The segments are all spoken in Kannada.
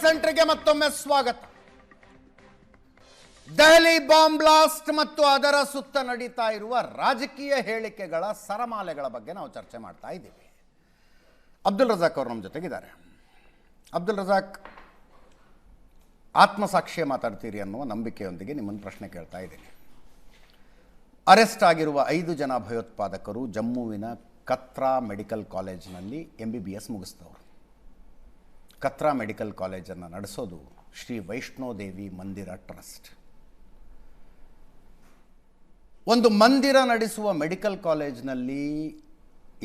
ಸೆಂಟರ್ಗೆ ಮತ್ತೊಮ್ಮೆ ಸ್ವಾಗತ. ದೆಹಲಿ ಬಾಂಬ್ ಬ್ಲಾಸ್ಟ್ ಮತ್ತು ಅದರ ಸುತ್ತ ನಡೀತಾ ಇರುವ ರಾಜಕೀಯ ಹೇಳಿಕೆಗಳ ಸರಮಾಲೆಗಳ ಬಗ್ಗೆ ನಾವು ಚರ್ಚೆ ಮಾಡ್ತಾ ಇದ್ದೀವಿ. ಅಬ್ದುಲ್ ರಜಾಕ್ ಅವರು ನಮ್ಮ ಜೊತೆಗಿದ್ದಾರೆ. ಅಬ್ದುಲ್ ರಜಾಕ್, ಆತ್ಮಸಾಕ್ಷಿಯ ಮಾತಾಡ್ತೀರಿ ಅನ್ನುವ ನಂಬಿಕೆಯೊಂದಿಗೆ ನಿಮ್ಮನ್ನು ಪ್ರಶ್ನೆ ಕೇಳ್ತಾ ಇದ್ದೀನಿ. ಅರೆಸ್ಟ್ ಆಗಿರುವ 5 ಜನ ಭಯೋತ್ಪಾದಕರು ಜಮ್ಮುವಿನ ಕತ್ರಾ ಮೆಡಿಕಲ್ ಕಾಲೇಜಿನಲ್ಲಿ MBBS ಮುಗಿಸಿದವರು. ಕತ್ರಾ ಮೆಡಿಕಲ್ ಕಾಲೇಜನ್ನು ನಡೆಸೋದು ಶ್ರೀ ವೈಷ್ಣೋದೇವಿ ಮಂದಿರ ಟ್ರಸ್ಟ್. ಒಂದು ಮಂದಿರ ನಡೆಸುವ ಮೆಡಿಕಲ್ ಕಾಲೇಜಿನಲ್ಲಿ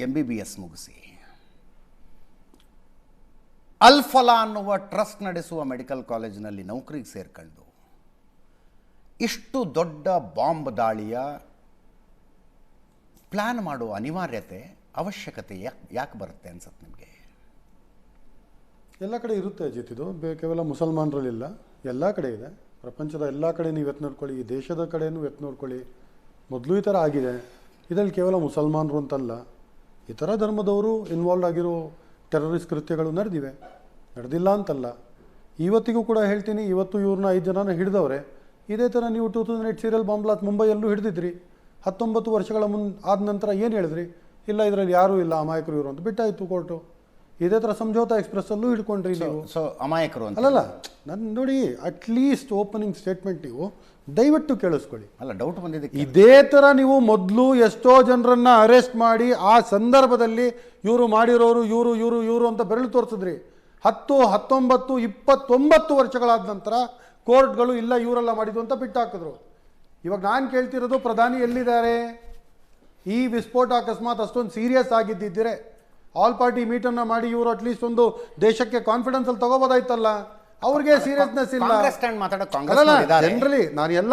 MBBS ಮುಗಿಸಿ ಅಲ್ಫಲಾ ಅನ್ನುವ ಟ್ರಸ್ಟ್ ನಡೆಸುವ ಮೆಡಿಕಲ್ ಕಾಲೇಜಿನಲ್ಲಿ ನೌಕರಿಗೆ ಸೇರ್ಕೊಂಡು ಇಷ್ಟು ದೊಡ್ಡ ಬಾಂಬ್ ದಾಳಿಯ ಪ್ಲ್ಯಾನ್ ಮಾಡುವ ಅನಿವಾರ್ಯತೆ, ಅವಶ್ಯಕತೆ ಯಾಕೆ ಬರುತ್ತೆ ಅನ್ಸುತ್ತೆ ನಿಮಗೆ? ಎಲ್ಲ ಕಡೆ ಇರುತ್ತೆ ಅಜಿತ್. ಇದು ಕೇವಲ ಮುಸಲ್ಮಾನರಲ್ಲಿಲ್ಲ, ಎಲ್ಲ ಕಡೆ ಇದೆ. ಪ್ರಪಂಚದ ಎಲ್ಲ ಕಡೆ ನೀವು ಎತ್ತು ನೋಡ್ಕೊಳ್ಳಿ, ಈ ದೇಶದ ಕಡೆಯೂ ಎತ್ತು ನೋಡ್ಕೊಳ್ಳಿ. ಮೊದಲು ಈ ಥರ ಆಗಿದೆ. ಇದರಲ್ಲಿ ಕೇವಲ ಮುಸಲ್ಮಾನರು ಅಂತಲ್ಲ, ಇತರ ಧರ್ಮದವರು ಇನ್ವಾಲ್ವ್ ಆಗಿರೋ ಟೆರರಿಸ್ಟ್ ಕೃತ್ಯಗಳು ನಡೆದಿಲ್ಲ ಅಂತಲ್ಲ. ಇವತ್ತಿಗೂ ಕೂಡ ಹೇಳ್ತೀನಿ, ಇವತ್ತು ಇವ್ರನ್ನ 5 ಜನನ ಹಿಡಿದವ್ರೆ. ಇದೇ ಥರ ನೀವು 2008 ಸೀರಿಯಲ್ ಬಾಂಬ್ ಬ್ಲಾಸ್ಟ್ ಮುಂಬೈಯಲ್ಲೂ ಹಿಡಿದಿದ್ರಿ. 19 ವರ್ಷಗಳ ಆದ ನಂತರ ಏನು ಹೇಳಿದ್ರಿ? ಇಲ್ಲ, ಇದರಲ್ಲಿ ಯಾರೂ ಇಲ್ಲ, ಅಮಾಯಕರು ಇವರು ಅಂತ ಬಿಟ್ಟಾಯಿತು ಕೋರ್ಟು. ಇದೇ ಥರ ಸಂಜೋತಾ ಎಕ್ಸ್ಪ್ರೆಸ್ಸಲ್ಲೂ ಹಿಡ್ಕೊಂಡ್ರಿ ನೀವು. ಸೊ ಅಮಾಯಕರು ಅಂತ ಅಲ್ಲಲ್ಲ, ನನ್ನ ನೋಡಿ, ಅಟ್ಲೀಸ್ಟ್ ಓಪನಿಂಗ್ ಸ್ಟೇಟ್ಮೆಂಟ್ ನೀವು ದಯವಿಟ್ಟು ಕೇಳಿಸ್ಕೊಳ್ಳಿ. ಅಲ್ಲ, ಡೌಟ್ ಬಂದಿದೆ. ಇದೇ ಥರ ನೀವು ಮೊದಲು ಎಷ್ಟೋ ಜನರನ್ನ ಅರೆಸ್ಟ್ ಮಾಡಿ ಆ ಸಂದರ್ಭದಲ್ಲಿ ಇವರು ಮಾಡಿರೋರು ಇವರು ಅಂತ ಬೆರಳು ತೋರಿಸಿದ್ರಿ. 10, 19, 29 ವರ್ಷಗಳಾದ ನಂತರ ಕೋರ್ಟ್ಗಳು ಇಲ್ಲ ಇವರೆಲ್ಲ ಮಾಡಿದ್ದು ಅಂತ ಬಿಟ್ಟಾಕಿದ್ರು. ಇವಾಗ ನಾನು ಕೇಳ್ತಿರೋದು, ಪ್ರಧಾನಿ ಎಲ್ಲಿದ್ದಾರೆ? ಈ ವಿಸ್ಫೋಟ ಅಕಸ್ಮಾತ್ ಅಷ್ಟೊಂದು ಸೀರಿಯಸ್ ಆಗಿದ್ದಿದ್ದರೆ ಆಲ್ ಪಾರ್ಟಿ ಮೀಟನ್ನು ಮಾಡಿ ಇವರು ಅಟ್ಲೀಸ್ಟ್ ಒಂದು ದೇಶಕ್ಕೆ ಕಾನ್ಫಿಡೆನ್ಸ್ ಅಲ್ಲಿ ತಗೋಬೋದಾಯ್ತಲ್ಲ. ಅವ್ರಿಗೆ ಸೀರಿಯಸ್ನೆಸ್ ಇಲ್ಲ. ಜನರಲಿ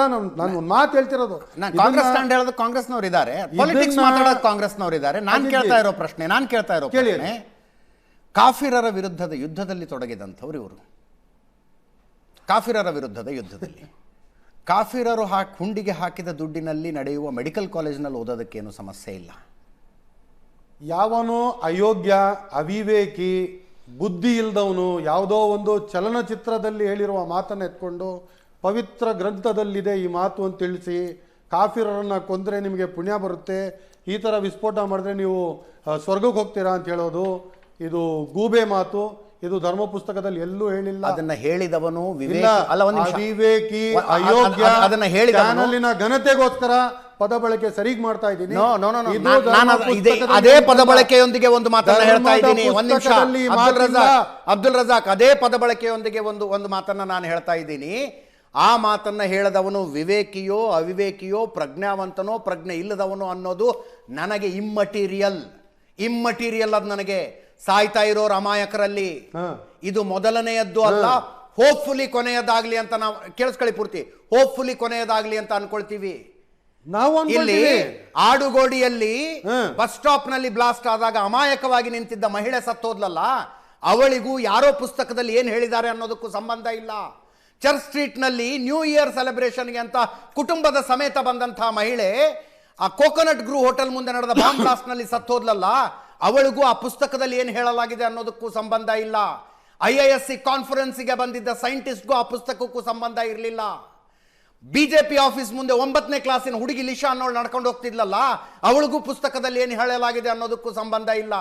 ನಾನು ಒಂದು ಮಾತು ಹೇಳ್ತಿರೋದು, ಕಾಂಗ್ರೆಸ್ ಸ್ಟ್ಯಾಂಡ್ ಹೇಳೋದು ಕಾಂಗ್ರೆಸ್ನವ್ರು ಇದ್ದಾರೆ, ಪಾಲಿಟಿಕ್ಸ್ ಮಾತಾಡೋದು ಕಾಂಗ್ರೆಸ್ನವ್ರು ಇದ್ದಾರೆ. ನಾನು ಕೇಳ್ತಾ ಇರೋ ಪ್ರಶ್ನೆ, ಕಾಫಿರರ ವಿರುದ್ಧದ ಯುದ್ಧದಲ್ಲಿ ತೊಡಗಿದಂಥವ್ರು ಇವರು. ಕಾಫಿರರ ವಿರುದ್ಧದ ಯುದ್ಧದಲ್ಲಿ ಕಾಫಿರರು ಹುಂಡಿಗೆ ಹಾಕಿದ ದುಡ್ಡಿನಲ್ಲಿ ನಡೆಯುವ ಮೆಡಿಕಲ್ ಕಾಲೇಜಿನಲ್ಲಿ ಓದೋದಕ್ಕೇನು ಸಮಸ್ಯೆ ಇಲ್ಲ. ಯಾವನೋ ಅಯೋಗ್ಯ, ಅವಿವೇಕಿ, ಬುದ್ಧಿ ಇಲ್ದವನು ಯಾವುದೋ ಒಂದು ಚಲನಚಿತ್ರದಲ್ಲಿ ಹೇಳಿರುವ ಮಾತನ್ನು ಎತ್ಕೊಂಡು ಪವಿತ್ರ ಗ್ರಂಥದಲ್ಲಿದೆ ಈ ಮಾತು ಅಂತ ತಿಳಿಸಿ ಕಾಫಿರರನ್ನು ಕೊಂದರೆ ನಿಮಗೆ ಪುಣ್ಯ ಬರುತ್ತೆ, ಈ ಥರ ವಿಸ್ಫೋಟ ಮಾಡಿದ್ರೆ ನೀವು ಸ್ವರ್ಗಕ್ಕೆ ಹೋಗ್ತೀರಾ ಅಂತ ಹೇಳೋದು ಇದು ಗೂಬೆ ಮಾತು. ಇದು ಧರ್ಮ ಪುಸ್ತಕದಲ್ಲಿ ಎಲ್ಲೂ ಹೇಳಿಲ್ಲ. ಅದನ್ನ ಹೇಳಿದವನು ಅವಿವೇಕಿ, ಅಯೋಗ್ಯ. ಅದನ್ನ ಹೇಳಿದವನ ಘನತೆಗೋಸ್ಕರ ಪದ ಬಳಕೆ ಸರಿಗ್ ಮಾಡ್ತಾ ಇದ್ದೀನಿ. ಅದೇ ಪದ ಬಳಕೆಯೊಂದಿಗೆ ಒಂದು ಮಾತನ್ನ ಹೇಳ್ತಾ ಇದ್ದೀನಿ. ಒಂದು ನಿಮಿಷ ಅಬ್ದುಲ್ ರಜಾಕ್, ಅದೇ ಪದ ಬಳಕೆಯೊಂದಿಗೆ ಒಂದು ಮಾತನ್ನ ನಾನು ಹೇಳ್ತಾ ಇದ್ದೀನಿ. ಆ ಮಾತನ್ನ ಹೇಳದವನು ವಿವೇಕಿಯೋ ಅವಿವೇಕಿಯೋ, ಪ್ರಜ್ಞಾವಂತನೋ ಪ್ರಜ್ಞೆ ಇಲ್ಲದವನು ಅನ್ನೋದು ನನಗೆ ಇಮ್ಮಟೀರಿಯಲ್ ಅದು ನನಗೆ. ಸಾಯ್ತಾ ಇರೋರು ಅಮಾಯಕರಲ್ಲಿ ಇದು ಮೊದಲನೆಯದ್ದು ಅಲ್ಲ. ಹೋಪ್ಫುಲಿ ಕೊನೆಯದಾಗ್ಲಿ ಅಂತ ನಾವು ಕೇಳಿಸ್ಕೊಳ್ಳಿ, ಪೂರ್ತಿ ಹೋಪ್ಫುಲಿ ಕೊನೆಯದಾಗ್ಲಿ ಅಂತ ಅನ್ಕೊಳ್ತೀವಿ ನಾವು. ಇಲ್ಲಿ ಆಡುಗೋಡಿಯಲ್ಲಿ ಬಸ್ ಸ್ಟಾಪ್ ನಲ್ಲಿ ಬ್ಲಾಸ್ಟ್ ಆದಾಗ ಅಮಾಯಕವಾಗಿ ನಿಂತಿದ್ದ ಮಹಿಳೆ ಸತ್ತೋದ್ಲಲ್ಲ, ಅವಳಿಗೂ ಯಾರೋ ಪುಸ್ತಕದಲ್ಲಿ ಏನ್ ಹೇಳಿದ್ದಾರೆ ಅನ್ನೋದಕ್ಕೂ ಸಂಬಂಧ ಇಲ್ಲ. ಚರ್ಚ್ ಸ್ಟ್ರೀಟ್ ನಲ್ಲಿ ನ್ಯೂ ಇಯರ್ ಸೆಲೆಬ್ರೇಷನ್ಗೆ ಅಂತ ಕುಟುಂಬದ ಸಮೇತ ಬಂದಂತಹ ಮಹಿಳೆ ಆ ಕೋಕೋನಟ್ ಗ್ರೂ ಹೋಟೆಲ್ ಮುಂದೆ ನಡೆದ ಬಾಂಬ್ ಬ್ಲಾಸ್ಟ್ ನಲ್ಲಿ ಸತ್ತೋದ್ಲಲ್ಲ, ಅವಳಿಗೂ ಆ ಪುಸ್ತಕದಲ್ಲಿ ಏನು ಹೇಳಲಾಗಿದೆ ಅನ್ನೋದಕ್ಕೂ ಸಂಬಂಧ ಇಲ್ಲ. IISc ಕಾನ್ಫರೆನ್ಸ್ಗೆ ಬಂದಿದ್ದ ಸೈಂಟಿಸ್ಟ್ಗೂ ಆ ಪುಸ್ತಕಕ್ಕೂ ಸಂಬಂಧ ಇರಲಿಲ್ಲ. BJP ಆಫೀಸ್ ಮುಂದೆ 9ನೇ ಕ್ಲಾಸಿನ ಹುಡುಗಿ ಲಿಶಾ ಅನ್ನೋಳು ನಡ್ಕೊಂಡು ಹೋಗ್ತಿದ್ಲಲ್ಲ, ಅವಳಿಗೂ ಪುಸ್ತಕದಲ್ಲಿ ಏನು ಹೇಳಲಾಗಿದೆ ಅನ್ನೋದಕ್ಕೂ ಸಂಬಂಧ ಇಲ್ಲ.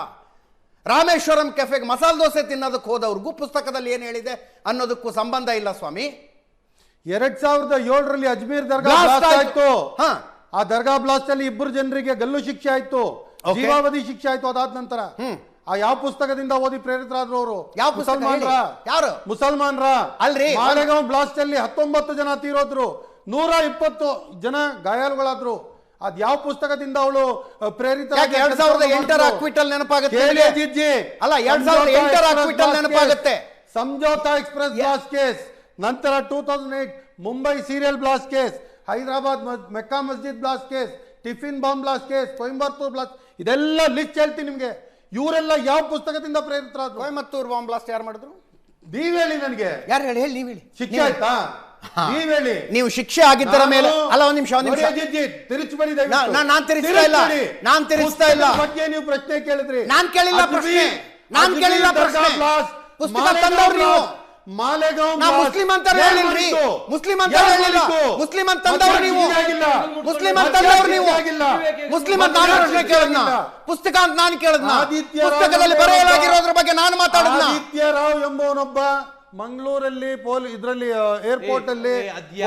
ರಾಮೇಶ್ವರಂ ಕೆಫೆಗೆ ಮಸಾಲೆ ದೋಸೆ ತಿನ್ನೋದಕ್ಕೆ ಹೋದವ್ರಿಗೂ ಪುಸ್ತಕದಲ್ಲಿ ಏನು ಹೇಳಿದೆ ಅನ್ನೋದಕ್ಕೂ ಸಂಬಂಧ ಇಲ್ಲ ಸ್ವಾಮಿ. 2007ರಲ್ಲಿ ಅಜ್ಮೀರ್ ದರ್ಗಾ ಬ್ಲಾಸ್ಟ್ ಆಯ್ತು. ಆ ದರ್ಗಾ ಬ್ಲಾಸ್ಟ್ ಅಲ್ಲಿ 2 ಜನರಿಗೆ ಗಲ್ಲು ಶಿಕ್ಷೆ ಆಯ್ತು, ಜೀವಾವಧಿ ಶಿಕ್ಷೆ ಆಯ್ತು. ಅದಾದ ನಂತರ ಆ ಯಾವ ಪುಸ್ತಕದಿಂದ ಓದಿ ಪ್ರೇರಿತರಾದ್ರು ಅವರು? ಯಾವ ಮುಸಲ್ಮಾನರ ಅಲ್ರಿ. ಮಾಲೆಗಾಂವ್ ಬ್ಲಾಸ್ಟ್ ಅಲ್ಲಿ 19 ಜನ ತೀರೋದ್ರು, 120 ಜನ ಗಾಯಾಳುಗಳಾದ್ರು. ಅದ್ ಯಾವ ಪುಸ್ತಕದಿಂದ ಅವಳು ಪ್ರೇರಿತ? 2008ರ ಅಕ್ವಿಟಲ್ ನೆನಪಾಗುತ್ತೆ ಅಲ್ಲ? 2008ರ ಅಕ್ವಿಟಲ್ ನೆನಪಾಗುತ್ತೆ. ಸಂಜೋತಾ ಎಕ್ಸ್ಪ್ರೆಸ್ ಬ್ಲಾಸ್ಟ್ ಕೇಸ್, ನಂತರ 2008 Mumbai serial blast case, Hyderabad Mecca Masjid blast case, tiffin bomb blast case, Coimbatore blast, ಇದೆಲ್ಲ ಲಿಸ್ಟ್ ಹೇಳ್ತೀನಿ ನಿಮ್ಗೆ. ಇವರೆಲ್ಲ ಯಾವ ಪುಸ್ತಕದಿಂದ ಪ್ರೇರಿತರಾದ್ರು? ಕೊಯಂಬತ್ತೂರ್ ಬಾಂಬ್ ಬ್ಲಾಸ್ಟ್ ಯಾರು ಮಾಡಿದ್ರು? ನೀವ್ ಹೇಳಿ ನನಗೆ. ಯಾರು ಹೇಳಿ? ನೀವ್ ಹೇಳಿ. ಶಿಕ್ಷೆ ಆಯ್ತಾ? ನೀವ್ ಹೇಳಿ. ನೀವು ಶಿಕ್ಷೆ ಆಗಿದ್ದರ ಮೇಲೆ ಅಲ್ಲ, ಒಂದ್ ನಿಮಿಷ ತಿರುಚಬೇಡಿ. ನಾನ್ ತಿರುಗಿಸ್ತಾ ಇಲ್ಲ. ಬಗ್ಗೆ ನೀವು ಪ್ರಶ್ನೆ ಕೇಳಿದ್ರಿ, ನಾನ್ ಕೇಳಿಲ್ಲ ಪ್ರಶ್ನೆ. ಪುಸ್ತಕ ತಂದವ್ರು ನೀವು. ಮಾಲೆಗಾಂವ್ ನಾ ಮುಸ್ಲಿಂ ಅಂತ ಹೇಳಿಲ್ರಿ, ಮುಸ್ಲಿಂ ಅಂತ ಹೇಳಿಲ್ಲ, ಮುಸ್ಲಿಂ ಅಂತಂದವ್ರು ನೀವು, ಮುಸ್ಲಿಂ ಅಂತಂದವ್ರು ನೀವು, ಮುಸ್ಲಿಂ ಅಂತ ನಾನು ಪ್ರಶ್ನೆ ಕೇಳದ್ನ, ಪುಸ್ತಕ ಅಂತ ನಾನು ಕೇಳದ್ನ, ಪುಸ್ತಕದಲ್ಲಿ ಬರೆಯಲಾಗಿರೋದ್ರ ಬಗ್ಗೆ ನಾನು ಮಾತಾಡದ್ನ. ಆದಿತ್ಯ ರಾವ್ ಎಂಬವನೊಬ್ಬ ಮಂಗಳೂರಲ್ಲಿ ಇದರಲ್ಲಿ ಏರ್ಪೋರ್ಟ್ ಅಲ್ಲಿ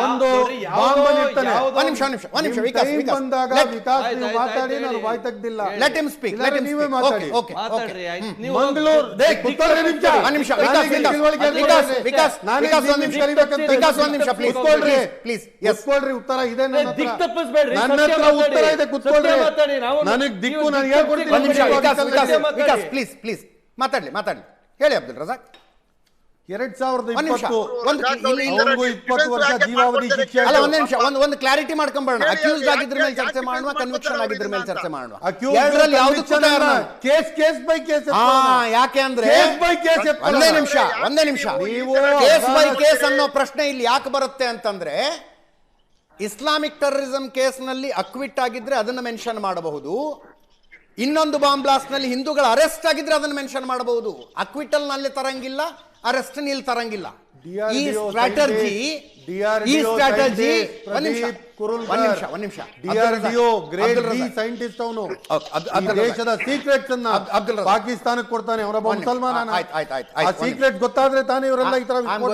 ಒಂದು ಬಾಂಬ್ ಇರ್ತಾನೆ. ಒಂದ್ ನಿಮಿಷ ವಿಕಾಸ್ ಬಂದಾಗ ವಿಕಾಸ್ ನೀವು ಮಾತಾಡಿ, ನಾನು ಬಾಯ್ ತೆಗ್ದಿಲ್ಲ. ಲೆಟ್ ಹಿಮ್ ಸ್ಪೀಕ್, ನೀವೇ ಮಾತಾಡಿ. ಮಂಗಳೂರು ಒಂದ್ ನಿಮಿಷ ವಿಕಾಸ್ ಪ್ಲೀಸ್ ಕುತ್ಕೊಳ್ರಿ, ಉತ್ತರ ಇದೆ ನನ್ನ ಹತ್ರ ಉತ್ತರ ಇದೆ, ಕುತ್ಕೊಳ್ರಿ. ನನಗ್ ದಿಕ್ಕು ನಾನು ಹೇಳ್ಕೊಡ್ತೀನಿ. ಒಂದ್ ನಿಮಿಷ ಪ್ಲೀಸ್ ಮಾತಾಡ್ಲಿ ಹೇಳಿ ಅಬ್ದುಲ್ ರಜಾಕ್. 2020 ವರ್ಷ ಜೀವಾವಧಿ ಶಿಕ್ಷೆ. ಅಲ್ಲ ಒಂದ್ ನಿಮಿಷ, ಒಂದು ಕ್ಲಾರಿಟಿ ಮಾಡ್ಕೊಂಡ್ಬರೋಣ. ಅಕ್ಯೂಸ್ ಆಗಿದ್ರ ಮೇಲೆ ಚರ್ಚೆ ಮಾಡುವ, ಕನ್ವಿಕ್ಷನ್ ಆಗಿದ್ರ ಮೇಲೆ ಚರ್ಚೆ ಮಾಡುವ. ಎರಡರಲ್ಲಿ ಯಾವ್ದು ಕೇಸ್ ಬೈ ಕೇಸ್. ಯಾಕೆ ಅಂದ್ರೆ ಒಂದೇ ನಿಮಿಷ ಕೇಸ್ ಬೈ ಕೇಸ್ ಅನ್ನೋ ಪ್ರಶ್ನೆ ಇಲ್ಲಿ ಯಾಕೆ ಬರುತ್ತೆ ಅಂತಂದ್ರೆ, ಇಸ್ಲಾಮಿಕ್ ಟೆರರಿಸಂ ಕೇಸ್ ನಲ್ಲಿ ಅಕ್ವಿಟ್ ಆಗಿದ್ರೆ ಅದನ್ನ ಮೆನ್ಷನ್ ಮಾಡಬಹುದು, ಇನ್ನೊಂದು ಬಾಂಬ್ ಬ್ಲಾಸ್ಟ್ ನಲ್ಲಿ ಹಿಂದೂಗಳ ಅರೆಸ್ಟ್ ಆಗಿದ್ರೆ ಅದನ್ನ ಮೆನ್ಷನ್ ಮಾಡಬಹುದು. ಅಕ್ವಿಟಲ್ ನಲ್ಲಿ ತರಂಗಿಲ್ಲ, ಅರೆಸ್ಟ್ ನಿಲ್ ತರಂಗಿಲ್ಲ. ಈ ಸ್ಟ್ರಾಟಜಿ ಒಂದ್ ನಿಮಿಷ ಸೈಂಟಿಸ್ಟ್ ಅವನು ದೇಶದ ಸೀಕ್ರೆಟ್ಸ್ ಅನ್ನ ಪಾಕಿಸ್ತಾನಕ್ಕೆ ಕೊಡ್ತಾನೆ. ಅವರೊಬ್ಬ ಮುಸಲ್ಮಾನ. ಸೀಕ್ರೆಟ್ ಗೊತ್ತಾದ್ರೆ ತಾನೇ ಇವರೆಲ್ಲ ಈ ತರ. I am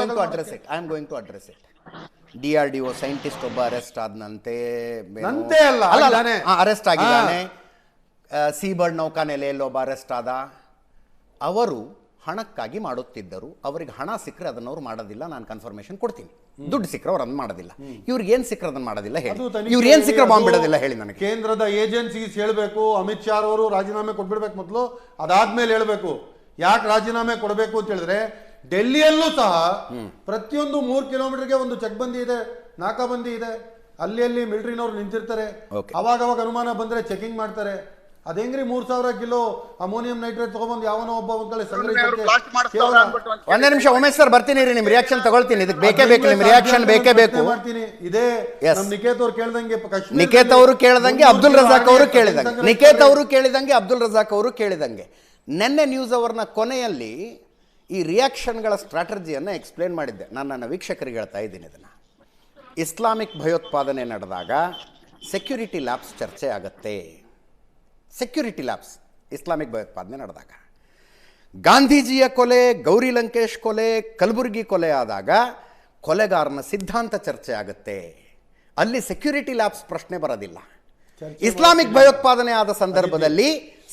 going to address it. DRDO scientist ಒಬ್ಬ ಅರೆಸ್ಟ್ ಆದನಂತೆ, ಅರೆಸ್ಟ್ ಆಗಿದ್ದಾನೆ. ಸೀಬರ್ಡ್ ನೌಕಾನೆಲೆಯಲ್ಲಿ ಒಬ್ಬ ಅರೆಸ್ಟ್ ಆದ. ಅವರು ಹಣಕ್ಕಾಗಿ ಮಾಡುತ್ತಿದ್ದರು. ಅವರಿಗೆ ಹಣ ಸಿಕ್ಕರೆ ಅದನ್ನ ಅವ್ರು ಮಾಡೋದಿಲ್ಲ, ನಾನು ಕನ್ಫರ್ಮೇಶನ್ ಕೊಡ್ತೀನಿ. ದುಡ್ಡು ಸಿಕ್ಕರೆ ಅವ್ರು ಅದನ್ನ ಮಾಡೋದಿಲ್ಲ. ಇವ್ರಿಗೆ ಏನ್ ಸಿಕ್ಕರೆ ಅದನ್ನ ಮಾಡೋದಿಲ್ಲ ಹೇಳಿ, ಇವ್ರು ಏನ್ ಸಿಕ್ಕರೆ ಬಾಂಬ್ ಬಿಡೋದಿಲ್ಲ ಹೇಳಿ ನನಗೆ. ಕೇಂದ್ರದ ಏಜೆನ್ಸೀಸ್ ಹೇಳ್ಬೇಕು, ಅಮಿತ್ ಶಾ ಅವರು ರಾಜೀನಾಮೆ ಕೊಟ್ಬಿಡ್ಬೇಕು ಮೊದಲು, ಅದಾದ್ಮೇಲೆ ಹೇಳ್ಬೇಕು. ಯಾಕೆ ರಾಜೀನಾಮೆ ಕೊಡಬೇಕು ಅಂತ ಹೇಳಿದ್ರೆ, ಡೆಲ್ಲಿಯಲ್ಲೂ ಸಹ ಪ್ರತಿಯೊಂದು 3 ಕಿಲೋಮೀಟರ್ಗೆ ಒಂದು ಚೆಕ್ಬಂದಿ ಇದೆ, ನಾಕಾಬಂದಿ ಇದೆ. ಅಲ್ಲಿ ಮಿಲಿಟರಿನವ್ರು ನಿಂತಿರ್ತಾರೆ. ಅವಾಗ ಅನುಮಾನ ಬಂದ್ರೆ ಚೆಕಿಂಗ್ ಮಾಡ್ತಾರೆ. ಅದೇಂಗ್ರಿ 3000 ಕಿಲೋ ಅಮೋನಿಯಂ ನೈಟ್ರೇಟ್ ತಗೊಂಡ್ಬಂದು ಯಾವನೋ ಒಬ್ಬ ಒಂದೇ ನಿಮಿಷ ಉಮೇಶ್ ಸರ್ ಬರ್ತೀನಿ ರೀ, ನಿಮ್ ರಿಯಾಕ್ಷನ್ ತಗೊಳ್ತೀನಿ. ಇದಕ್ಕೆ ಬೇಕೇ ಬೇಕು, ನಿಮ್ ರಿಯಾಕ್ಷನ್ ಬೇಕೇ ಬೇಕು. ಮಾಡ್ತೀನಿ. ಇದೇ ನಿಕೇತ್ ಅವ್ರು ಕೇಳ್ದಂಗೆ, ನಿಕೇತ್ ಅವರು ಕೇಳ್ದಂಗೆ, ಅಬ್ದುಲ್ ರಜಾಕ್ ಅವರು ಕೇಳಿದಂಗೆ, ನಿಕೇತ್ ಅವರು ಕೇಳಿದಂಗೆ, ಅಬ್ದುಲ್ ರಜಾಕ್ ಅವರು ಕೇಳಿದಂಗೆ. ನೆನ್ನೆ ನ್ಯೂಸ್ ಅವರ್ನ ಕೊನೆಯಲ್ಲಿ ಈ ರಿಯಾಕ್ಷನ್ಗಳ ಸ್ಟ್ರಾಟಜಿಯನ್ನು ಎಕ್ಸ್ಪ್ಲೇನ್ ಮಾಡಿದ್ದೆ. ನಾನು ನನ್ನ ವೀಕ್ಷಕರಿಗೆ ಹೇಳ್ತಾ ಇದ್ದೀನಿ ಇದನ್ನು. ಇಸ್ಲಾಮಿಕ್ ಭಯೋತ್ಪಾದನೆ ನಡೆದಾಗ ಸೆಕ್ಯೂರಿಟಿ ಲ್ಯಾಬ್ಸ್ ಚರ್ಚೆ ಆಗುತ್ತೆ. ಸೆಕ್ಯೂರಿಟಿ ಲ್ಯಾಬ್ಸ್ ಇಸ್ಲಾಮಿಕ್ ಭಯೋತ್ಪಾದನೆ ನಡೆದಾಗ, ಗಾಂಧೀಜಿಯ ಕೊಲೆ, ಗೌರಿ ಲಂಕೇಶ್ ಕೊಲೆ, ಕಲಬುರ್ಗಿ ಕೊಲೆ ಆದಾಗ ಕೊಲೆಗಾರನ ಸಿದ್ಧಾಂತ ಚರ್ಚೆ ಆಗುತ್ತೆ. ಅಲ್ಲಿ ಸೆಕ್ಯೂರಿಟಿ ಲ್ಯಾಬ್ಸ್ ಪ್ರಶ್ನೆ ಬರೋದಿಲ್ಲ. ಇಸ್ಲಾಮಿಕ್ ಭಯೋತ್ಪಾದನೆ ಆದ ಸಂದರ್ಭದಲ್ಲಿ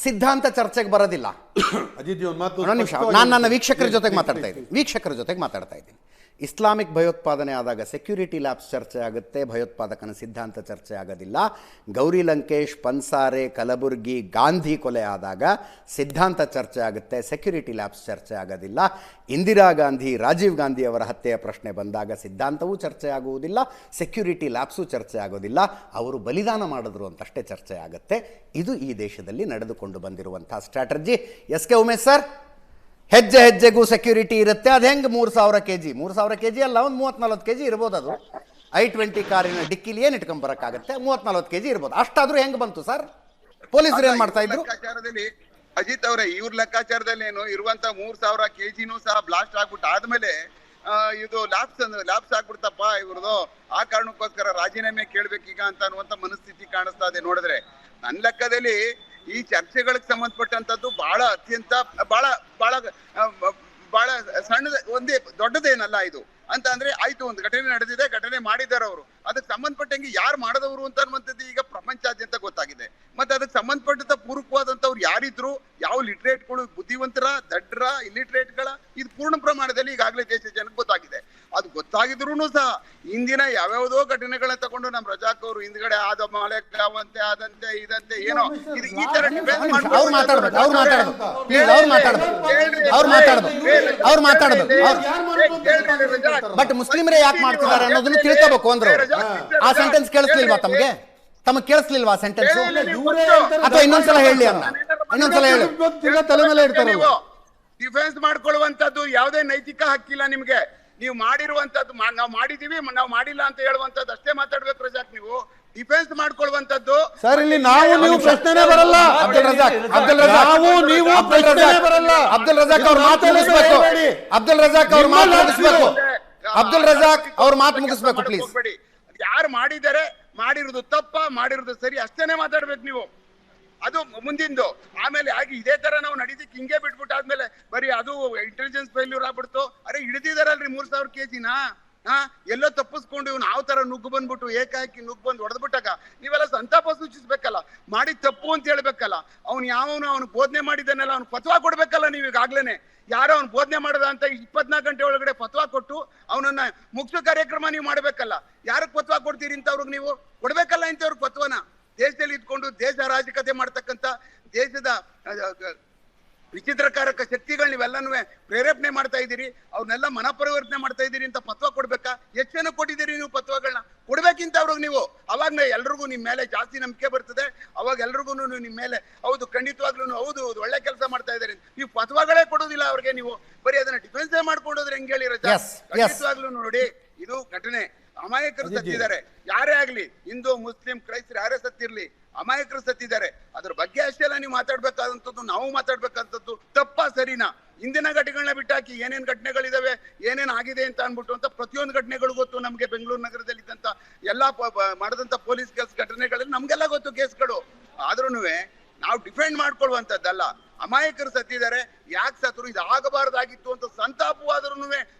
ಸಿದ್ಧಾಂತ ಚರ್ಚೆಗೆ ಬರೋದಿಲ್ಲ. ನಾನು ನನ್ನ ವೀಕ್ಷಕರ ಜೊತೆಗೆ ಮಾತಾಡ್ತಾ ಇದ್ದೀನಿ. ಇಸ್ಲಾಮಿಕ್ ಭಯೋತ್ಪಾದನೆ ಆದಾಗ ಸೆಕ್ಯೂರಿಟಿ ಲ್ಯಾಬ್ಸ್ ಚರ್ಚೆ ಆಗುತ್ತೆ, ಭಯೋತ್ಪಾದಕನ ಸಿದ್ಧಾಂತ ಚರ್ಚೆ ಆಗೋದಿಲ್ಲ. ಗೌರಿ ಲಂಕೇಶ್, ಪನ್ಸಾರೆ, ಕಲಬುರ್ಗಿ, ಗಾಂಧಿ ಕೊಲೆ ಆದಾಗ ಸಿದ್ಧಾಂತ ಚರ್ಚೆ ಆಗುತ್ತೆ, ಸೆಕ್ಯೂರಿಟಿ ಲ್ಯಾಬ್ಸ್ ಚರ್ಚೆ ಆಗೋದಿಲ್ಲ. ಇಂದಿರಾ ಗಾಂಧಿ, ರಾಜೀವ್ ಗಾಂಧಿ ಅವರ ಹತ್ಯೆಯ ಪ್ರಶ್ನೆ ಬಂದಾಗ ಸಿದ್ಧಾಂತವೂ ಚರ್ಚೆ ಆಗುವುದಿಲ್ಲ, ಸೆಕ್ಯೂರಿಟಿ ಲ್ಯಾಬ್ಸು ಚರ್ಚೆ ಆಗೋದಿಲ್ಲ. ಅವರು ಬಲಿದಾನ ಮಾಡಿದ್ರು ಅಂತಷ್ಟೇ ಚರ್ಚೆ ಆಗುತ್ತೆ. ಇದು ಈ ದೇಶದಲ್ಲಿ ನಡೆದುಕೊಂಡು ಬಂದಿರುವಂಥ ಸ್ಟ್ರಾಟಜಿ. ಎಸ್.ಕೆ. ಉಮೇಶ್ ಸರ್, ಹೆಜ್ಜೆ ಹೆಜ್ಜೆಗೂ ಸೆಕ್ಯೂರಿಟಿ ಇರುತ್ತೆ. ಅದು ಹೆಂಗೆ 3000 kg 3000 kg ಅಲ್ಲ, ಒಂದು 30-40 kg ಇರ್ಬೋದು. ಅದು I-20 ಕಾರಿನ ಡಿಕ್ಕಿಲಿ ಏನು ಇಟ್ಕೊಂಬರಕ್ಕಾಗತ್ತೆ? 30-40 kg ಇರ್ಬೋದು. ಅಷ್ಟಾದ್ರೂ ಹೆಂಗೆ ಬಂತು ಸರ್? ಪೊಲೀಸರು ಏನ್ ಮಾಡ್ತಾ ಇದ್ರು? ಅಜಿತ್ ಅವರೇ, ಇವ್ರ ಲೆಕ್ಕಾಚಾರದಲ್ಲಿ ಏನು ಇರುವಂತ 3000 kgನೂ ಸಹ ಬ್ಲಾಸ್ಟ್ ಆಗ್ಬಿಟ್ಟು ಆದ್ಮೇಲೆ ಇದು ಲ್ಯಾಬ್ಸ್ ಆಗ್ಬಿಡ್ತಪ್ಪ ಇವ್ರದ್ದು, ಆ ಕಾರಣಕ್ಕೋಸ್ಕರ ರಾಜೀನಾಮೆ ಕೇಳ್ಬೇಕೀಗ ಅಂತ ಅನ್ನುವಂತ ಮನಸ್ಥಿತಿ ಕಾಣಿಸ್ತಾ ಇದೆ ನೋಡಿದ್ರೆ. ನನ್ನ ಲೆಕ್ಕದಲ್ಲಿ ಈ ಚರ್ಚೆಗಳಿಗೆ ಸಂಬಂಧಪಟ್ಟಂತದ್ದು ಅತ್ಯಂತ ಬಹಳ ಸಣ್ಣದ, ಒಂದೇ ದೊಡ್ಡದೇನಲ್ಲ ಇದು ಅಂತ ಅಂದ್ರೆ ಆಯ್ತು. ಒಂದು ಘಟನೆ ನಡೆದಿದೆ, ಘಟನೆ ಮಾಡಿದ್ದಾರೆ ಅವರು, ಅದಕ್ಕೆ ಸಂಬಂಧಪಟ್ಟಂಗೆ ಯಾರು ಮಾಡದವರು ಅಂತ ಅನ್ನುವಂಥದ್ದು ಈಗ ಪ್ರಪಂಚಾದ್ಯಂತ ಗೊತ್ತಾಗಿದೆ. ಮತ್ತೆ ಅದಕ್ಕೆ ಸಂಬಂಧಪಟ್ಟಂತ ಪೂರಕವಾದಂತವ್ರು ಯಾರಿದ್ರು, ಯಾವ ಲಿಟ್ರೇಟ್ಗಳು, ಬುದ್ಧಿವಂತರ, ದಡ್ರ, ಇಲಿಟ್ರೇಟ್ಗಳ, ಇದು ಪೂರ್ಣ ಪ್ರಮಾಣದಲ್ಲಿ ಈಗಾಗಲೇ ದೇಶದ ಜನಕ್ಕೆ ಗೊತ್ತಾಗಿದೆ. ಅದು ಗೊತ್ತಾಗಿದ್ರು ಸಹ ಇಂದಿನ ಯಾವ್ಯಾವುದೋ ಘಟನೆಗಳನ್ನ ತಗೊಂಡು ನಮ್ಮ ರಜಾಕ್ ಅವರು ಹಿಂದ್ಗಡೆ ಆದ ಮಾಲೆಗಾವಂತೆ ಆದಂತೆ ಇದಂತೆ ಏನೋ ಈ ತರ ಬಟ್ ಮುಸ್ಲಿಮರೇ ಯಾಕೆ ಮಾಡ್ತಿದ್ದಾರೆ ಅನ್ನೋದನ್ನು ತಿಳ್ಕೋಬೇಕು ಅಂದ್ರೆ ಆ ಸೆಂಟೆನ್ಸ್ ಕೇಳಿಸ್ಲಿಲ್ವಾ ತಮಗೆ? ತಮಗೆ ಕೇಳಿಸ್ಲಿಲ್ವಾ ಸೆಂಟೆನ್ಸ್? ಅಥವಾ ಇನ್ನೊಂದ್ಸಲ ಹೇಳಿ ಅನ್ನ, ಇನ್ನೊಂದ್ಸಲ ಹೇಳಿ. ತಲೆ ಮೇಲೆ ಇಡ್ತಾರೆ. ಡಿಫೆನ್ಸ್ ಮಾಡ್ಕೊಳ್ಳುವಂತದ್ದು ಯಾವುದೇ ನೈತಿಕ ಹಕ್ಕಿಲ್ಲ ನಿಮ್ಗೆ. ನೀವು ಮಾಡಿರುವಂತದ್ದು ನಾವು ಮಾಡಿದೀವಿ, ನಾವು ಮಾಡಿಲ್ಲ ಅಂತ ಹೇಳುವಂತದ್ದು ಅಷ್ಟೇ ಮಾತಾಡ್ಬೇಕು ರಜಾಕ್. ನೀವು ಡಿಫೆನ್ಸ್ ಮಾಡ್ಕೊಳ್ಳುವಂತದ್ದು. ಸರ್ ಇಲ್ಲಿ ನಾವು ನೀವು ಪ್ರಶ್ನೆನೇ ಬರಲ್ಲ. ಅಬ್ದುಲ್ ರಜಾಕ್ ನಾವು ನೀವು ಪ್ರಶ್ನೆನೇ ಬರಲ್ಲ. ಅಬ್ದುಲ್ ರಜಾಕ್ ಅವ್ರ ಮಾತು ಮುಗಿಸ್ಬೇಕು. ಅಬ್ದುಲ್ ರಜಾಕ್ ಅವ್ರ ಮಾತು ಮುಗಿಸ್ಬೇಕು. ಅಬ್ದುಲ್ ರಜಾಕ್ ಅವ್ರ ಮಾತು ಮುಗಿಸ್ಬೇಕು ಪ್ಲೀಸ್. ಯಾರು ಮಾಡಿದ್ದಾರೆ, ಮಾಡಿರೋದು ತಪ್ಪ, ಮಾಡಿರೋದು ಸರಿ ಅಷ್ಟೇನೆ ಮಾತಾಡ್ಬೇಕು ನೀವು. ಅದು ಮುಂದಿಂದು. ಆಮೇಲೆ ಆಗಿ ಇದೇ ತರ ನಾವು ನಡೀತಿಕ್ ಹಿಂಗೆ ಬಿಟ್ಬಿಟ್ಟು ಆದ್ಮೇಲೆ ಬರೀ ಅದು ಇಂಟೆಲಿಜೆನ್ಸ್ ಫೇಲ್ಯೂರ್ ಆಗ್ಬಿಡ್ತು. ಅರೆ ಹಿಡಿದಿದಾರಲ್ರಿ 3000 kg ಎಲ್ಲೋ ತಪ್ಪಿಸ್ಕೊಂಡು ಇವ್ನು ಯಾವ ತರ ನುಗ್ಗು ಬಂದ್ಬಿಟ್ಟು ಏಕಾಏಕಿ ನುಗ್ಗು ಬಂದು ಹೊಡೆದ್ಬಿಟ್ಟಾಗ ನೀವೆಲ್ಲ ಸಂತಾಪ ಸೂಚಿಸ್ಬೇಕಲ್ಲ, ಮಾಡಿ ತಪ್ಪು ಅಂತ ಹೇಳ್ಬೇಕಲ್ಲ. ಅವ್ನು ಯಾವನು ಅವ್ನು ಬೋಧನೆ ಮಾಡಿದ್ದಾನಲ್ಲ ಅವ್ನು ಫತ್ವಾ ಕೊಡ್ಬೇಕಲ್ಲ. ನೀವು ಈಗಾಗ್ಲೇನೆ ಯಾರೋ ಅವ್ನು ಬೋಧನೆ ಮಾಡದ ಅಂತ 24 ಗಂಟೆ ಒಳಗಡೆ ಫತ್ವಾ ಕೊಟ್ಟು ಅವನನ್ನ ಮುಗಿಸೋ ಕಾರ್ಯಕ್ರಮ ನೀವು ಮಾಡ್ಬೇಕಲ್ಲ. ಯಾರಕ್ಕೆ ಫತ್ವಾ ಕೊಡ್ತೀರಿ ಇಂಥವ್ರಿಗೆ? ನೀವು ಕೊಡ್ಬೇಕಲ್ಲ ಇಂಥವ್ರಿಗೆ ಫತ್ವಾನ. ದೇಶದಲ್ಲಿ ಇದ್ಕೊಂಡು ದೇಶ ರಾಜಕತೆ ಮಾಡ್ತಕ್ಕಂಥ ದೇಶದ ವಿಚಿತ್ರಕಾರಕ ಶಕ್ತಿಗಳು ನೀವೆಲ್ಲನೂ ಪ್ರೇರೇಪಣೆ ಮಾಡ್ತಾ ಇದ್ದೀರಿ, ಅವ್ರನ್ನೆಲ್ಲ ಮನಪರಿವರ್ತನೆ ಮಾಡ್ತಾ ಇದ್ದೀರಿ ಅಂತ ಫತ್ವಾ ಕೊಡ್ಬೇಕಾ? ಎಷ್ಟು ಜನ ಕೊಟ್ಟಿದ್ದೀರಿ ನೀವು ಫತ್ವಾಗಳನ್ನ? ಕೊಡ್ಬೇಕಿಂತ ಅವ್ರಿಗೆ ನೀವು. ಅವಾಗ ಎಲ್ರಿಗೂ ನಿಮ್ಮ ಮೇಲೆ ಜಾಸ್ತಿ ನಂಬಿಕೆ ಬರ್ತದೆ. ಅವಾಗ ಎಲ್ರಿಗೂ ನಿಮ್ಮ ಮೇಲೆ ಹೌದು ಖಂಡಿತವಾಗ್ಲೂ ಹೌದು ಒಳ್ಳೆ ಕೆಲಸ ಮಾಡ್ತಾ ಇದ್ದಾರೆ. ನೀವು ಫತ್ವಾಗಳೇ ಕೊಡೋದಿಲ್ಲ ಅವ್ರಿಗೆ. ನೀವು ಬರೀ ಅದನ್ನ ಡಿಫೆನ್ಸೇ ಮಾಡ್ಕೊಂಡೋದ್ರೆ ಹೆಂಗೆ ಹೇಳಿ ರಜಾ? ಖಂಡಿತವಾಗ್ಲೂ ನೋಡಿ, ಇದು ಘಟನೆ. ಅಮಾಯಕರು ಸತ್ತಿದ್ದಾರೆ, ಯಾರೇ ಆಗ್ಲಿ, ಹಿಂದೂ ಮುಸ್ಲಿಂ ಕ್ರೈಸ್ತರು ಯಾರೇ ಸತ್ತಿರ್ಲಿ, ಅಮಾಯಕರು ಸತ್ತಿದ್ದಾರೆ. ಅದ್ರ ಬಗ್ಗೆ ಅಷ್ಟೆಲ್ಲ ನೀವು ಮಾತಾಡ್ಬೇಕಾದಂಥದ್ದು, ನಾವು ಮಾತಾಡ್ಬೇಕಾದಂಥದ್ದು ತಪ್ಪ ಸರಿನಾ? ಹಿಂದಿನ ಘಟನೆಗಳನ್ನ ಬಿಟ್ಟಾಕಿ ಏನೇನ್ ಘಟನೆಗಳಿದಾವೆ, ಏನೇನ್ ಆಗಿದೆ ಅಂತ ಅನ್ಬಿಟ್ಟು ಅಂತ ಪ್ರತಿಯೊಂದು ಘಟನೆಗಳು ಗೊತ್ತು ನಮ್ಗೆ. ಬೆಂಗಳೂರು ನಗರದಲ್ಲಿ ಇದ್ದಂತ ಎಲ್ಲಾ ಮಾಡಿದಂತ ಪೊಲೀಸ್ ಕೇಸ್ ಘಟನೆಗಳಲ್ಲಿ ನಮ್ಗೆಲ್ಲ ಗೊತ್ತು ಕೇಸ್ಗಳು. ಆದ್ರೂನುವೆ ನಾವು ಡಿಫೆಂಡ್ ಮಾಡ್ಕೊಳ್ಳುವಂತದ್ದಲ್ಲ. ಅಮಾಯಕರು ಸತ್ತಿದ್ದಾರೆ, ಯಾಕೆ ಸತ್ರು, ಇದು ಆಗಬಾರ್ದಾಗಿತ್ತು ಅಂತ ಸಂತಾಪವಾದ್ರೂ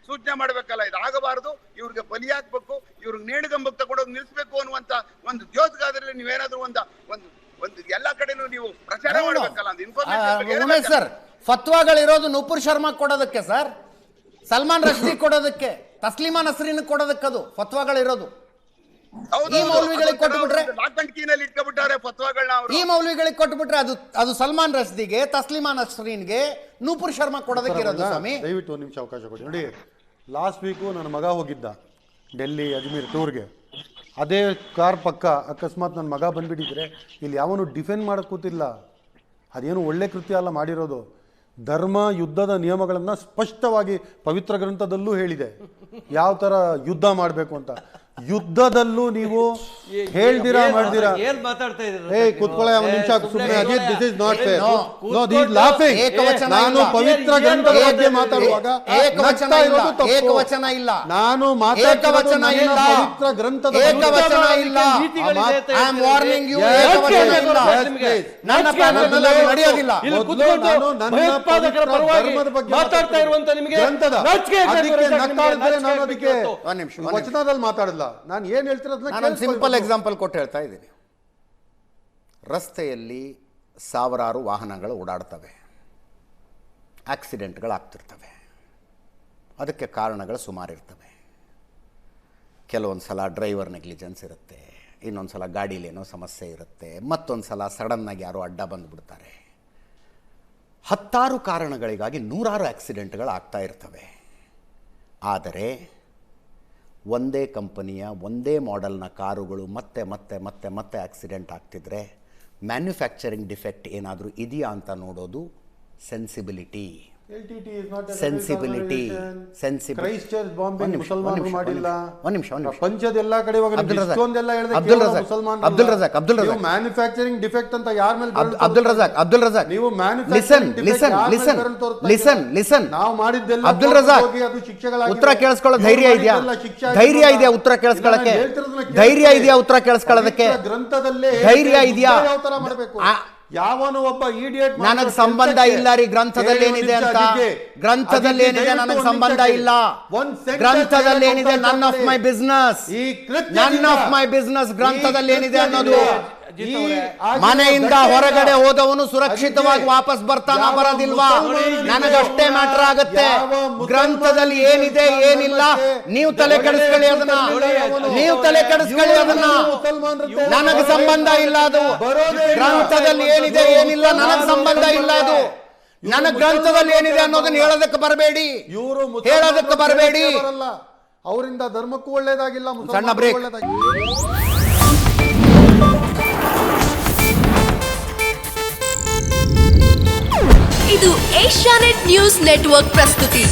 ಸೂಚನೆ ಮಾಡ್ಬೇಕಲ್ಲ. ಇದಾಗಬಾರದು, ಇವ್ರಿಗೆ ಬಲಿ ಹಾಕ್ಬೇಕು, ಇವ್ರಿಗೆ ನೇಣಿಗಂಬಕ್ಕೆ ತಗೊಂಡೋಗಿ ನಿಲ್ಸ್ಬೇಕು ಅನ್ನುವಂತ ಒಂದು ದ್ಯೋತಗಾದ್ರಲ್ಲಿ ನೀವೇನಾದ್ರೂ ಒಂದು ಎಲ್ಲಾ ಕಡೆನೂ ನೀವು ಪ್ರಚಾರ ಮಾಡ್ಬೇಕಲ್ಲ. ಉಮೇಶ್ ಸರ್, ಫತ್ವಾಗಳಿರೋದು ನೂಪುರ್ ಶರ್ಮಾ ಕೊಡೋದಕ್ಕೆ ಸರ್, ಸಲ್ಮಾನ್ ರಶ್ದಿ ಕೊಡೋದಕ್ಕೆ, ತಸ್ಲಿಮಾ ನಸ್ರೀನ್ ಕೊಡೋದಕ್ಕೆ ಅದು ಫತ್ವಾಗಳಿರೋದು. ಈ ಮೌಲ್ವಿಗಳಿಗೆ ಕೊಟ್ಬಿಟ್ರೆ ಈ ಮೌಲ್ವಿಗಳಿಗೆ ಕೊಟ್ಬಿಟ್ರೆ ಅದು ಸಲ್ಮಾನ್ ರಶ್ದಿಗೆ, ತಸ್ಲಿಮಾ ನಸ್ರೀನ್ಗೆ, ನೂಪುರ್ ಶರ್ಮಾ ಕೊಡೋದಕ್ಕೆ ಇರೋದು. ಸ್ವಾಮಿ ದಯವಿಟ್ಟು ಒಂದು ನಿಮಿಷ ಅವಕಾಶ ಕೊಡಿ. ನೋಡಿ, ಲಾಸ್ಟ್ ವೀಕು ನನ್ನ ಮಗ ಹೋಗಿದ್ದ ಡೆಲ್ಲಿ ಅಜ್ಮೀರ್ ಟೂರ್ಗೆ. ಅದೇ ಕಾರ್ ಪಕ್ಕ ಅಕಸ್ಮಾತ್ ನನ್ನ ಮಗ ಬಂದ್ಬಿಟ್ಟಿದ್ರೆ ಇಲ್ಲಿ ಯಾವನು ಡಿಫೆಂಡ್ ಮಾಡಕ್ ಕೂತಿಲ್ಲ. ಅದೇನು ಒಳ್ಳೆ ಕೃತ್ಯ ಅಲ್ಲ ಮಾಡಿರೋದು. ಧರ್ಮ ಯುದ್ಧದ ನಿಯಮಗಳನ್ನು ಸ್ಪಷ್ಟವಾಗಿ ಪವಿತ್ರ ಗ್ರಂಥದಲ್ಲೂ ಹೇಳಿದೆ, ಯಾವ ಥರ ಯುದ್ಧ ಮಾಡಬೇಕು ಅಂತ. ಯುದ್ಧದಲ್ಲೂ ನೀವು ಹೇಳ್ದಿರಾ ಮಾಡ್ದಿರಾ ಕೂತ್ಕೊಳ್ಳೆ ಒಂದು ನಿಮಿಷ ಸುಮ್ಮನೆ. Ajit, this is not fair. No, this laughing. ನಾನು ಪವಿತ್ರ ಗ್ರಂಥದ ಬಗ್ಗೆ ಮಾತಾಡುವಾಗ ಏಕವಚನ ಇಲ್ಲ, ನಾನು ಮಾತಾಡ್ತಿರೋದು ಪವಿತ್ರ ಗ್ರಂಥದ ಏಕವಚನ ಇಲ್ಲ. I am warning you. ಏಕವಚನ ಇಲ್ಲ, ನನ್ನ ಪ್ಯಾನಲ್ ನಡೆಯೋದಿಲ್ಲ. ಧರ್ಮದ ಬಗ್ಗೆ ಮಾತಾಡ್ತಾ ಇರುವಂತ ನಿಮಗೆ ಗ್ರಂಥದ ಅದಕ್ಕೆ ನಕ್ಕಾಡಿದ್ರೆ ನಾನು ಅದಕ್ಕೆ ವಚನದಲ್ಲಿ ಮಾತಾಡಲ್ಲ. ನಾನು ಏನ್ ಹೇಳ್ತಿರೋದನ್ನ ನಾನು ಸಿಂಪಲ್ ಎಕ್ಸಾಂಪಲ್ ಕೊಟ್ಟು ಹೇಳ್ತಾ ಇದ್ದೀನಿ. ರಸ್ತೆಯಲ್ಲಿ ಸಾವಿರಾರು ವಾಹನಗಳು ಓಡಾಡ್ತವೆ, ಆಕ್ಸಿಡೆಂಟ್ಗಳಾಗ್ತಿರ್ತವೆ. ಅದಕ್ಕೆ ಕಾರಣಗಳು ಸುಮಾರು ಇರ್ತವೆ. ಕೆಲವೊಂದು ಸಲ ಡ್ರೈವರ್ ನೆಗ್ಲಿಜೆನ್ಸ್ ಇರುತ್ತೆ, ಇನ್ನೊಂದು ಸಲ ಗಾಡೀಲೇನೋ ಸಮಸ್ಯೆ ಇರುತ್ತೆ, ಮತ್ತೊಂದು ಸಲ ಸಡನ್ನಾಗಿ ಯಾರೋ ಅಡ್ಡ ಬಂದುಬಿಡ್ತಾರೆ. ಹತ್ತಾರು ಕಾರಣಗಳಿಗಾಗಿ ನೂರಾರು ಆಕ್ಸಿಡೆಂಟ್ಗಳು ಆಗ್ತಾ ಇರ್ತವೆ. ಆದರೆ ಒಂದೇ ಕಂಪನಿಯ ಒಂದೇ ಮಾಡೆಲ್ನ ಕಾರುಗಳು ಮತ್ತೆ ಮತ್ತೆ ಮತ್ತೆ ಮತ್ತೆ ಆಕ್ಸಿಡೆಂಟ್ ಆಗ್ತಿದ್ರೆ ಮ್ಯಾನ್ಯುಫ್ಯಾಕ್ಚರಿಂಗ್ ಡಿಫೆಕ್ಟ್ ಏನಾದರೂ ಇದೆಯಾ ಅಂತ ನೋಡೋದು ಸೆನ್ಸಿಬಿಲಿಟಿ. ಪ್ರಪಂಚದ ಕಡೆ ಮ್ಯಾನುಫ್ಯಾಕ್ಚರಿಂಗ್ ಡಿಫೆಕ್ಟ್ ಅಂತ ಯಾರ ಮೇಲೆ ಅಬ್ದುಲ್ ರಜಾಕ್ ನೀವು ನಾವು ಮಾಡಿದ್ದೆಲ್ಲ ಅಬ್ದುಲ್ ರಜಾಕ್ ಉತ್ತರ ಕೇಳಿಸ್ಕೊಳ್ಳೋ ಧೈರ್ಯ ಇದೆಯಾ? ಉತ್ತರ ಕೇಳಿಸ್ಕೊಳ್ಳಕ್ಕೆ ಧೈರ್ಯ ಇದೆಯಾ? ಉತ್ತರ ಕೇಳಿಸ್ಕೊಳ್ಳೋದಕ್ಕೆ ಗ್ರಂಥದಲ್ಲೇ ಧೈರ್ಯ ಇದೆಯಾ? ಯಾವನು ಒಬ್ಬ ಇಡಿಯಟ್ ನನಗೆ ಸಂಬಂಧ ಇಲ್ಲ ರೀ ಗ್ರಂಥದಲ್ಲಿ ಏನಿದೆ ಅಂತ. ಗ್ರಂಥದಲ್ಲಿ ಏನಿದೆ ನನಗೆ ಸಂಬಂಧ ಇಲ್ಲ. ಗ್ರಂಥದಲ್ಲಿ ಏನಿದೆ none of my business, none of my business. ಗ್ರಂಥದಲ್ಲಿ ಏನಿದೆ ಅನ್ನೋದು ಮನೆಯಿಂದ ಹೊರಗಡೆ ಹೋದವನು ಸುರಕ್ಷಿತವಾಗಿ ವಾಪಸ್ ಬರ್ತಾನ ಬರೋದಿಲ್ವಾ ನನಗಷ್ಟೇ ಮ್ಯಾಟರ್ ಆಗುತ್ತೆ. ಗ್ರಂಥದಲ್ಲಿ ಏನಿದೆ ಏನಿಲ್ಲ ನೀವು ತಲೆ ಕೆಡಿಸ್ಕೊಳ್ಳಿ ಅದನ್ನ, ನೀವು ತಲೆ ಕೆಡಿಸ್ಕೊಳ್ಳಿ ಅದನ್ನ. ನನಗೆ ಸಂಬಂಧ ಇಲ್ಲ ಅದು. ಗ್ರಂಥದಲ್ಲಿ ಏನಿದೆ ಏನಿಲ್ಲ ನನಗೆ ಸಂಬಂಧ ಇಲ್ಲ ಅದು. ನನಗೆ ಗ್ರಂಥದಲ್ಲಿ ಏನಿದೆ ಅನ್ನೋದನ್ನ ಹೇಳೋದಕ್ಕೆ ಬರಬೇಡಿ, ಹೇಳೋದಕ್ಕೆ ಬರಬೇಡಿ. ಅವರಿಂದ ಧರ್ಮಕ್ಕೂ ಒಳ್ಳೇದಾಗಿಲ್ಲ, ಸಣ್ಣ ಬ್ರೇಕ್. ಇದು ಏಷ್ಯಾನೆಟ್ ನ್ಯೂಸ್ ನೆಟ್ವರ್ಕ್ ಪ್ರಸ್ತುತಿ.